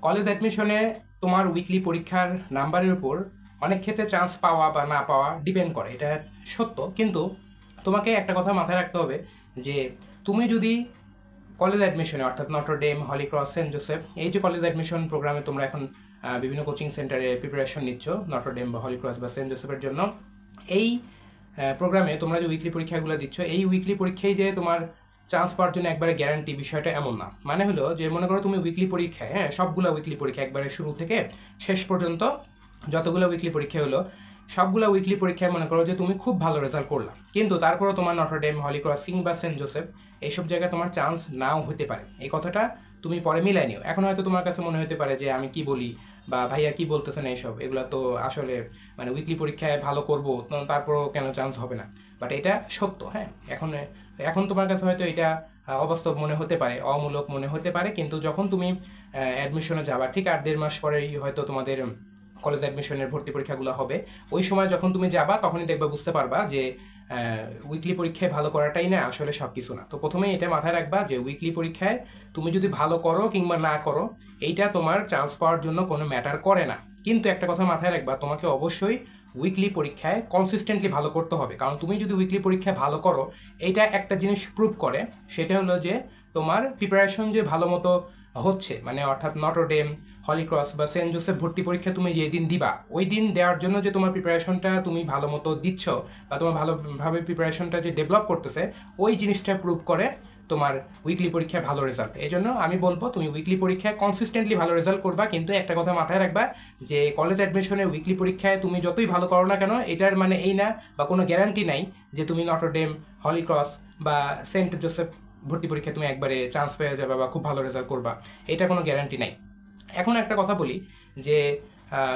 College অ্যাডমিশনে তোমার weekly পরীক্ষার নাম্বারের উপর অনেক ক্ষেত্রে চান্স পাওয়া বা না পাওয়া ডিপেন্ড করে, এটা সত্য। কিন্তু তোমাকে একটা কথা মাথায় রাখতে হবে যে তুমি যদি কলেজ অ্যাডমিশনে অর্থাৎ নটরডেম, হলিক্রস, সেন্ট জোসেফ, এই যে কলেজ অ্যাডমিশন প্রোগ্রামে তোমরা এখন বিভিন্ন কোচিং সেন্টারে প্রিপারেশন নিচ্ছ নটরডেম বা হলিক্রস বা সেন্ট জোসেফের জন্য, এই প্রোগ্রামে তোমরা যে উইকলি পরীক্ষাগুলো দিচ্ছ, এই উইকলি পরীক্ষায় যে তোমার চান্স পাওয়ার জন্য একবারে গ্যারান্টি, বিষয়টা এমন না। মানে হলো যে মনে করো তুমি উইকলি পরীক্ষায়, হ্যাঁ, সবগুলো উইকলি পরীক্ষা একবারে শুরু থেকে শেষ পর্যন্ত যতগুলো উইকলি পরীক্ষা হলো, সবগুলো উইকলি পরীক্ষায় মনে করো যে তুমি খুব ভালো রেজাল্ট করলা, কিন্তু তারপরেও তোমার নটরডেম, হলিক্রস কিংবা সেন্ট জোসেফ এইসব জায়গায় তোমার চান্স নাও হতে পারে। এই কথাটা তুমি পরে মিলাই নিও। এখন হয়তো তোমার কাছে মনে হতে পারে যে আমি কি বলি বা ভাইয়া কি বলতেছেন এইসব, এগুলো তো আসলে মানে উইকলি পরীক্ষায় ভালো করবো তারপরও কেন চান্স হবে না, বাট এটা সত্য। হ্যাঁ, এখন এখন তোমার কাছে হয়তো এটা অবাস্তব মনে হতে পারে, অমূলক মনে হতে পারে, কিন্তু যখন তুমি অ্যাডমিশনে যাবা ঠিক 8-1.5 মাস পরেই হয়তো তোমাদের কলেজ অ্যাডমিশনের ভর্তি পরীক্ষাগুলো হবে, ওই সময় যখন তুমি যাবা তখনই দেখবা, বুঝতে পারবা যে উইকলি পরীক্ষায় ভালো করাটাই না আসলে সব কিছু না। তো প্রথমেই এটা মাথায় রাখবা যে উইকলি পরীক্ষায় তুমি যদি ভালো করো কিংবা না করো, এইটা তোমার চান্স পাওয়ার জন্য কোনো ম্যাটার করে না। কিন্তু একটা কথা মাথায় রাখবা, তোমাকে অবশ্যই উইকলি পরীক্ষায় কনসিস্টেন্টলি ভালো করতে হবে। কারণ তুমি যদি উইকলি পরীক্ষায় ভালো করো, এইটা একটা জিনিস প্রুভ করে, সেটা হলো যে তোমার প্রিপারেশন যে ভালো মতো হচ্ছে, মানে অর্থাৎ নটরডেম, হলিক্রস বা সেন্ট জোসেফ ভর্তি পরীক্ষা তুমি যেদিন দিবা, ওই দিন দেওয়ার জন্য যে তোমার প্রিপারেশনটা তুমি ভালো মতো দিচ্ছ বা তোমার ভালোভাবে প্রিপারেশনটা যে ডেভেলপ করতেছে, ওই জিনিসটা প্রুভ করে তোমার উইকলি পরীক্ষায় ভালো রেজাল্ট। এই জন্য আমি বলবো তুমি উইকলি পরীক্ষায় কনসিস্টেন্টলি ভালো রেজাল্ট করবা, কিন্তু একটা কথা মাথায় রাখবা যে কলেজ অ্যাডমিশনে উইকলি পরীক্ষায় তুমি যতই ভালো করো না কেন, এটার মানে এই না বা কোনো গ্যারান্টি নাই যে তুমি নটরডেম, হলিক্রস বা সেন্ট জোসেফ ভর্তি পরীক্ষায় তুমি একবারে চান্স পেয়ে যাবে বা খুব ভালো রেজাল্ট করবা, এটা কোনো গ্যারান্টি নাই। এখন একটা কথা বলি যে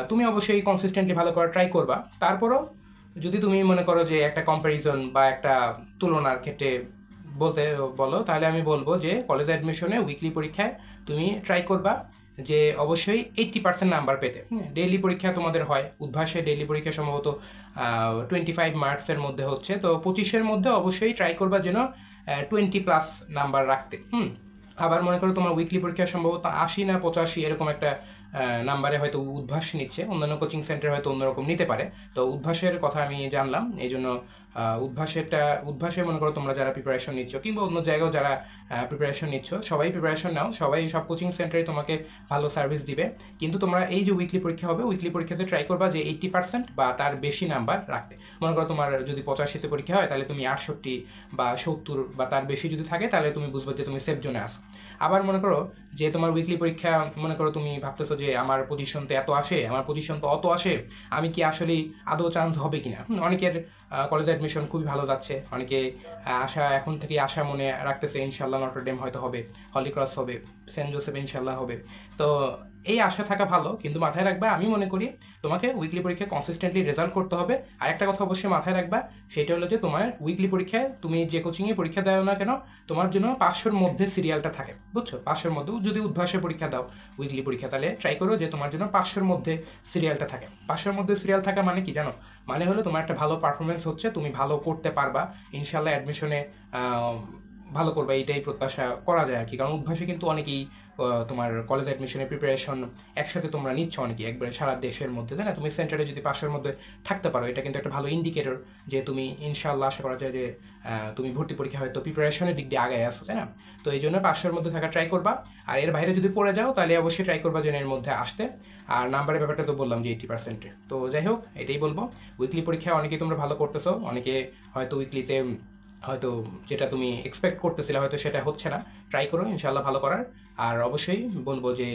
তুমি অবশ্যই কনসিস্টেন্টলি ভালো করার ট্রাই করবা। তারপরও যদি তুমি মনে করো যে একটা কম্প্যারিজন বা একটা তুলনার ক্ষেত্রে বলতে বলো, তাহলে আমি বলবো যে কলেজ অ্যাডমিশনে উইকলি পরীক্ষায় তুমি ট্রাই করবা যে অবশ্যই 80% নাম্বার পেতে। ডেইলি পরীক্ষা তোমাদের হয়, উদ্ভাসে ডেইলি পরীক্ষা সম্ভবত 25 মার্কসের মধ্যে হচ্ছে, তো 25-এর মধ্যে অবশ্যই ট্রাই করবা যেন 20+ নাম্বার রাখতে। আবার মনে করো তোমার উইকলি পরীক্ষা সম্ভবত 80 না 85 এরকম একটা নাম্বারে হয়তো উদ্ভাস নিচ্ছে, অন্যান্য কোচিং সেন্টার হয়তো অন্যরকম নিতে পারে। তো উদ্ভাসের কথা আমি জানলাম, এই জন্য উদ্ভাসে মনে করো তোমরা যারা প্রিপারেশন নিচ্ছ কিংবা অন্য জায়গাও যারা প্রিপারেশন নিচ্ছ, সবাই প্রিপারেশন নাও, সবাই সব কোচিং সেন্টারে তোমাকে ভালো সার্ভিস দিবে। কিন্তু তোমরা এই যে উইকলি পরীক্ষা হবে, উইকলি পরীক্ষাতে ট্রাই করবা যে 80% বা তার বেশি নাম্বার রাখতে। মনে করো তোমার যদি 85-তে পরীক্ষা হয়, তাহলে তুমি 68 বা 70 বা তার বেশি যদি থাকে, তাহলে তুমি বুঝবে যে তুমি সেফ জোনে আসো। আবার মনে করো যে তোমার উইকলি পরীক্ষা, মনে করো তুমি ভাবতেছো যে আমার পজিশন তো এত আসে, আমার পজিশন তো অত আসে, আমি কি আসলেই আদৌ চান্স হবে কিনা। অনেকের কলেজ অ্যাডমিশন খুবই ভালো যাচ্ছে, অনেকে আশা এখন থেকে আশা মনে রাখতেছে ইনশাল্লাহ নটরডেম হয়তো হবে, হলিক্রস হবে, সেন্ট জোসেফ ইনশাল্লাহ হবে। তো এই আশা থাকা ভালো, কিন্তু মাথায় রাখবা আমি মনে করি তোমাকে উইকলি পরীক্ষায় কনসিস্টেন্টলি রেজাল্ট করতে হবে। আর একটা কথা অবশ্যই মাথায় রাখবা, সেটা হলো যে তোমার উইকলি পরীক্ষায় তুমি যে কোচিংয়ে পরীক্ষা দাও না কেন, তোমার জন্য 500-র মধ্যে সিরিয়ালটা থাকে, বুঝছো? 500-র মধ্যে যদি উদ্ভাসে পরীক্ষা দাও উইকলি পরীক্ষা, তাহলে ট্রাই করো যে তোমার জন্য 500-র মধ্যে সিরিয়ালটা থাকে। 500-র মধ্যে সিরিয়াল থাকা মানে কি জানো? মানে হলো তোমার একটা ভালো পারফরমেন্স হচ্ছে, তুমি ভালো করতে পারবা, ইনশাল্লাহ অ্যাডমিশনে ভালো করবা, এইটাই প্রত্যাশা করা যায় আর কি। কারণ উদ্ভাসে কিন্তু অনেকেই তোমার কলেজ অ্যাডমিশনের প্রিপারেশন একসাথে তোমরা নিচ্ছ অনেকেই, একবারে সারা দেশের মধ্যে, তাই না? তুমি সেন্টারে যদি 500-র মধ্যে থাকতে পারো, এটা কিন্তু একটা ভালো ইন্ডিকেটর যে তুমি ইনশাল্লাহ আশা করা যায় যে তুমি ভর্তি পরীক্ষা হয়তো প্রিপারেশনের দিক দিয়ে আগায় আসো, তাই না? তো এই জন্য 500-র মধ্যে থাকা ট্রাই করবা। আর এর বাইরে যদি পড়ে যাও, তাহলে অবশ্যই ট্রাই করবা যেন এর মধ্যে আসতে। আর নাম্বারের ব্যাপারটা তো বললাম যে 80%। তো যাই হোক, এটাই বলবো, উইকলি পরীক্ষায় অনেকেই তোমরা ভালো করতেছো, অনেকে হয়তো উইকলিতে হয়তো যেটা তুমি এক্সপেক্ট করতেছিলে হয়তো সেটা হচ্ছে না। ট্রাই করো ইনশাল্লাহ ভালো করার। আর অবশ্যই বলবো যে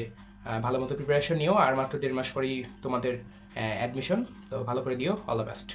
ভালো মতো প্রিপারেশন নিও, আর মাত্র 1.5 মাস পরেই তোমাদের অ্যাডমিশন, তো ভালো করে দিও। All the best.